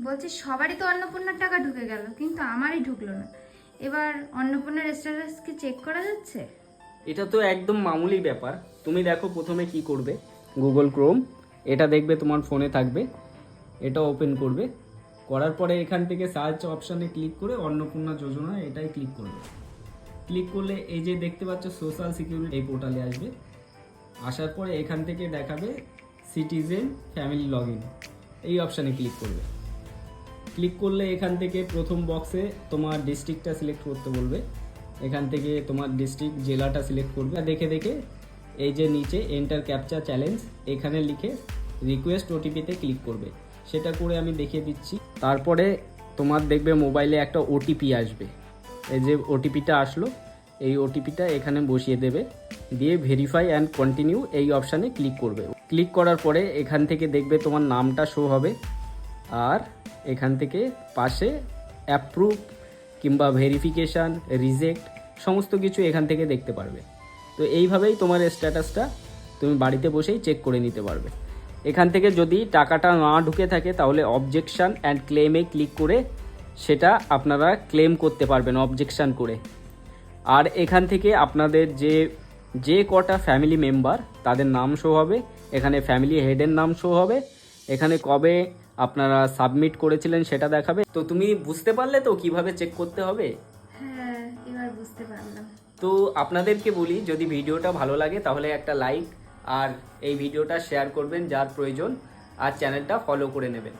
বলছি সবারই তো অন্নপূর্ণার টাকা ঢুকে গেল, কিন্তু আমারই ঢুকলো না। এবার অন্নপূর্ণার স্ট্যাটাস কি চেক করা যাচ্ছে? এটা তো একদম মামুলি ব্যাপার। তুমি দেখো প্রথমে কি করবে, গুগল ক্রোম এটা দেখবে তোমার ফোনে থাকবে, এটা ওপেন করবে। করার পরে এখান থেকে সার্চ অপশানে ক্লিক করে অন্নপূর্ণা যোজনা এটাই ক্লিক করবে। ক্লিক করলে এই যে দেখতে পাচ্ছ সোশ্যাল সিকিউরিটি, এই পোর্টালে আসবে। আসার পরে এখান থেকে দেখাবে সিটিজেন ফ্যামিলি লগ ইন, এই অপশানে ক্লিক করবে। ক্লিক করলে এখান থেকে প্রথম বক্সে তোমার ডিস্ট্রিক্টটা সিলেক্ট করতে বলবে। এখান থেকে তোমার ডিস্ট্রিক্ট জেলাটা সিলেক্ট করবে। দেখে দেখে এই যে নিচে এন্টার ক্যাপচা চ্যালেঞ্জ এখানে লিখে রিকোয়েস্ট ওটিপিতে ক্লিক করবে। সেটা করে আমি দেখিয়ে দিচ্ছি। তারপরে তোমার দেখবে মোবাইলে একটা ওটিপি আসবে। এই যে ওটিপিটা আসলো, এই ওটিপিটা এখানে বসিয়ে দেবে, দিয়ে ভেরিফাই অ্যান্ড কন্টিনিউ এই অপশানে ক্লিক করবে। ক্লিক করার পরে এখান থেকে দেখবে তোমার নামটা শো হবে, আর এখান থেকে পাশে অ্যাপ্রুভ কিংবা ভেরিফিকেশান, রিজেক্ট সমস্ত কিছু এখান থেকে দেখতে পারবে। তো এইভাবেই তোমার স্ট্যাটাসটা তুমি বাড়িতে বসেই চেক করে নিতে পারবে। এখান থেকে যদি টাকাটা না ঢুকে থাকে তাহলে অবজেকশান অ্যান্ড ক্লেমে ক্লিক করে সেটা আপনারা ক্লেম করতে পারবেন অবজেকশান করে। আর এখান থেকে আপনাদের যে কটা ফ্যামিলি মেম্বার তাদের নাম শো হবে, এখানে ফ্যামিলি হেডের নাম শো হবে, এখানে কবে আপনারা সাবমিট করেছিলেন সেটা দেখাবে। তো তুমি বুঝতে পারলে তো কিভাবে চেক করতে হবে? হ্যাঁ, এবার বুঝতে পারলাম। তো আপনাদেরকে বলি, যদি ভিডিওটা ভালো লাগে তাহলে একটা লাইক আর এই ভিডিওটা শেয়ার করবেন যার প্রয়োজন, আর চ্যানেলটা ফলো করে নেবেন।